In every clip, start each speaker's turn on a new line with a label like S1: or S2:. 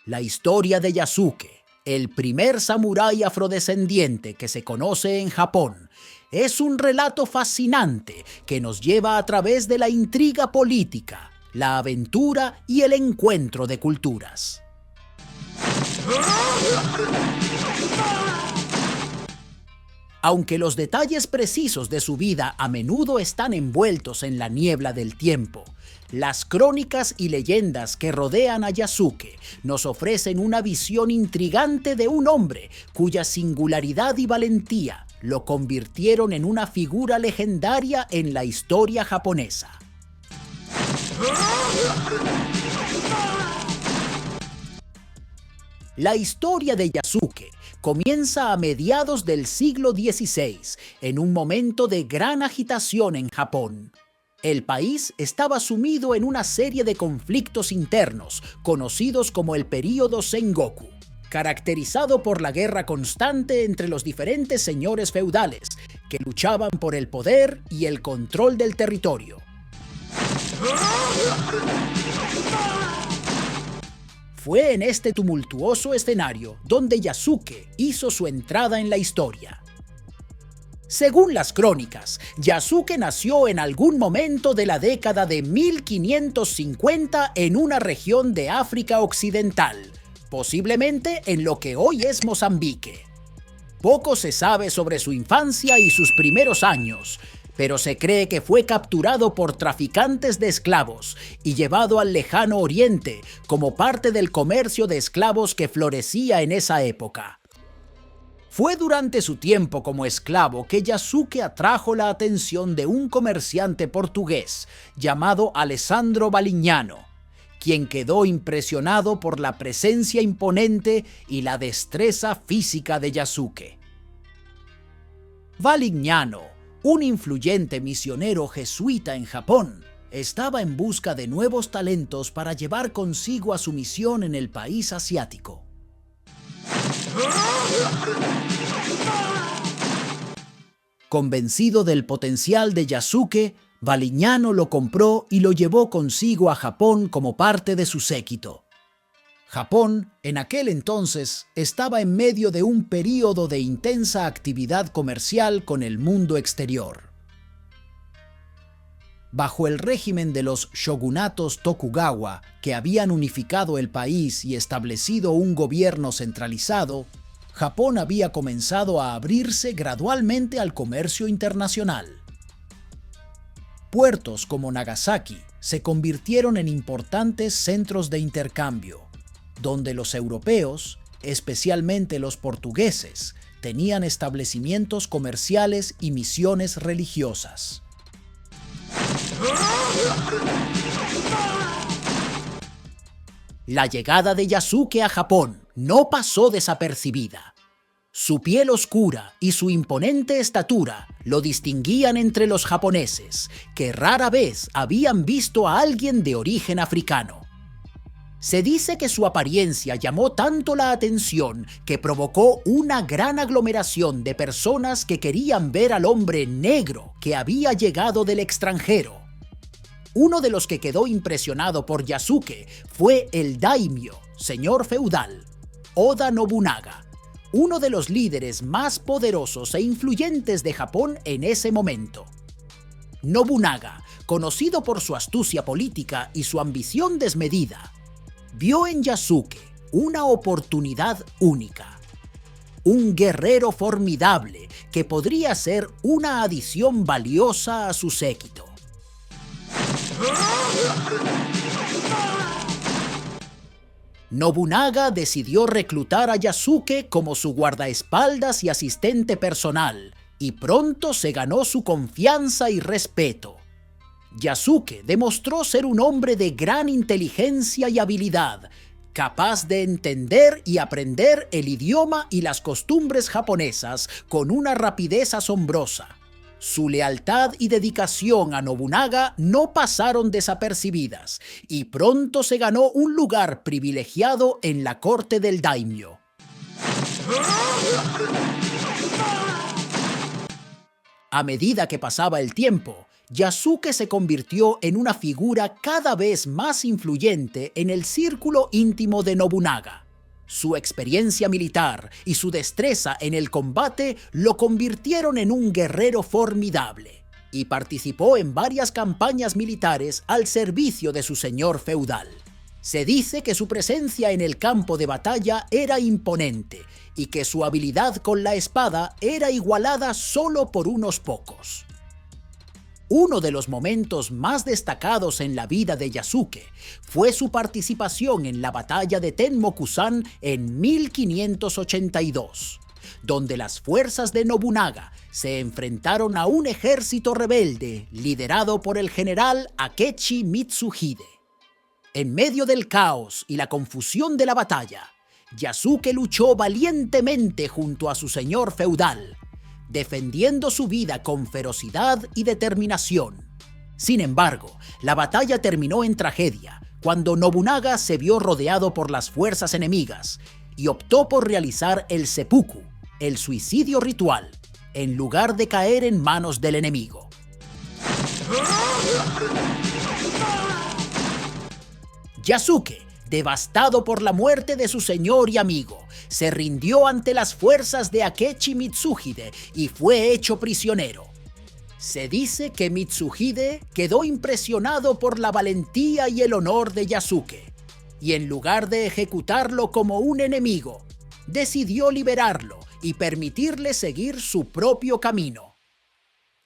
S1: La historia de Yasuke, el primer samurái afrodescendiente que se conoce en Japón, es un relato fascinante que nos lleva a través de la intriga política, la aventura y el encuentro de culturas. Aunque los detalles precisos de su vida a menudo están envueltos en la niebla del tiempo, las crónicas y leyendas que rodean a Yasuke nos ofrecen una visión intrigante de un hombre cuya singularidad y valentía lo convirtieron en una figura legendaria en la historia japonesa. La historia de Yasuke comienza a mediados del siglo XVI, en un momento de gran agitación en Japón. El país estaba sumido en una serie de conflictos internos, conocidos como el período Sengoku, caracterizado por la guerra constante entre los diferentes señores feudales, que luchaban por el poder y el control del territorio. Fue en este tumultuoso escenario donde Yasuke hizo su entrada en la historia. Según las crónicas, Yasuke nació en algún momento de la década de 1550 en una región de África Occidental, posiblemente en lo que hoy es Mozambique. Poco se sabe sobre su infancia y sus primeros años, pero se cree que fue capturado por traficantes de esclavos y llevado al lejano oriente como parte del comercio de esclavos que florecía en esa época. Fue durante su tiempo como esclavo que Yasuke atrajo la atención de un comerciante portugués llamado Alessandro Valignano, quien quedó impresionado por la presencia imponente y la destreza física de Yasuke. Valignano, un influyente misionero jesuita en Japón, estaba en busca de nuevos talentos para llevar consigo a su misión en el país asiático. Convencido del potencial de Yasuke, Valignano lo compró y lo llevó consigo a Japón como parte de su séquito. Japón, en aquel entonces, estaba en medio de un período de intensa actividad comercial con el mundo exterior. Bajo el régimen de los shogunatos Tokugawa, que habían unificado el país y establecido un gobierno centralizado, Japón había comenzado a abrirse gradualmente al comercio internacional. Puertos como Nagasaki se convirtieron en importantes centros de intercambio, donde los europeos, especialmente los portugueses, tenían establecimientos comerciales y misiones religiosas. La llegada de Yasuke a Japón no pasó desapercibida. Su piel oscura y su imponente estatura lo distinguían entre los japoneses, que rara vez habían visto a alguien de origen africano. Se dice que su apariencia llamó tanto la atención que provocó una gran aglomeración de personas que querían ver al hombre negro que había llegado del extranjero. Uno de los que quedó impresionado por Yasuke fue el daimyo, señor feudal, Oda Nobunaga, uno de los líderes más poderosos e influyentes de Japón en ese momento. Nobunaga, conocido por su astucia política y su ambición desmedida, vio en Yasuke una oportunidad única. Un guerrero formidable que podría ser una adición valiosa a su séquito. Nobunaga decidió reclutar a Yasuke como su guardaespaldas y asistente personal, y pronto se ganó su confianza y respeto. Yasuke demostró ser un hombre de gran inteligencia y habilidad, capaz de entender y aprender el idioma y las costumbres japonesas con una rapidez asombrosa. Su lealtad y dedicación a Nobunaga no pasaron desapercibidas, y pronto se ganó un lugar privilegiado en la corte del daimyo. A medida que pasaba el tiempo, Yasuke se convirtió en una figura cada vez más influyente en el círculo íntimo de Nobunaga. Su experiencia militar y su destreza en el combate lo convirtieron en un guerrero formidable, y participó en varias campañas militares al servicio de su señor feudal. Se dice que su presencia en el campo de batalla era imponente y que su habilidad con la espada era igualada solo por unos pocos. Uno de los momentos más destacados en la vida de Yasuke fue su participación en la batalla de Tenmokusan en 1582, donde las fuerzas de Nobunaga se enfrentaron a un ejército rebelde liderado por el general Akechi Mitsuhide. En medio del caos y la confusión de la batalla, Yasuke luchó valientemente junto a su señor feudal, defendiendo su vida con ferocidad y determinación. Sin embargo, la batalla terminó en tragedia cuando Nobunaga se vio rodeado por las fuerzas enemigas y optó por realizar el seppuku, el suicidio ritual, en lugar de caer en manos del enemigo. Yasuke, devastado por la muerte de su señor y amigo, se rindió ante las fuerzas de Akechi Mitsuhide y fue hecho prisionero. Se dice que Mitsuhide quedó impresionado por la valentía y el honor de Yasuke, y en lugar de ejecutarlo como un enemigo, decidió liberarlo y permitirle seguir su propio camino.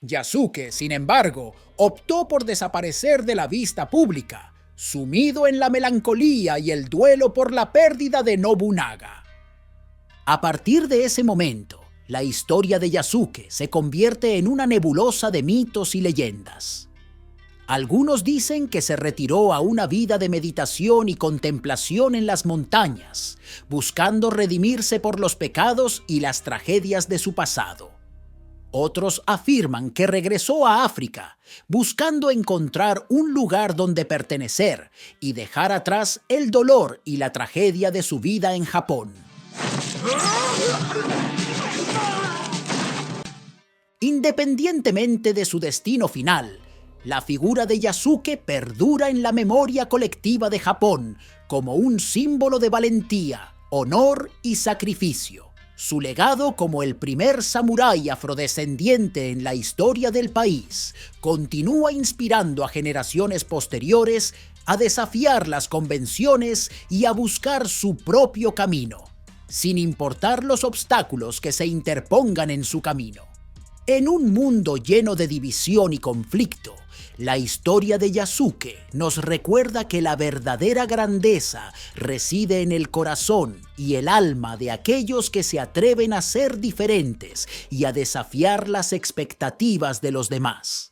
S1: Yasuke, sin embargo, optó por desaparecer de la vista pública, sumido en la melancolía y el duelo por la pérdida de Nobunaga. A partir de ese momento, la historia de Yasuke se convierte en una nebulosa de mitos y leyendas. Algunos dicen que se retiró a una vida de meditación y contemplación en las montañas, buscando redimirse por los pecados y las tragedias de su pasado. Otros afirman que regresó a África, buscando encontrar un lugar donde pertenecer y dejar atrás el dolor y la tragedia de su vida en Japón. Independientemente de su destino final, la figura de Yasuke perdura en la memoria colectiva de Japón como un símbolo de valentía, honor y sacrificio. Su legado como el primer samurái afrodescendiente en la historia del país continúa inspirando a generaciones posteriores a desafiar las convenciones y a buscar su propio camino, sin importar los obstáculos que se interpongan en su camino. En un mundo lleno de división y conflicto, la historia de Yasuke nos recuerda que la verdadera grandeza reside en el corazón y el alma de aquellos que se atreven a ser diferentes y a desafiar las expectativas de los demás.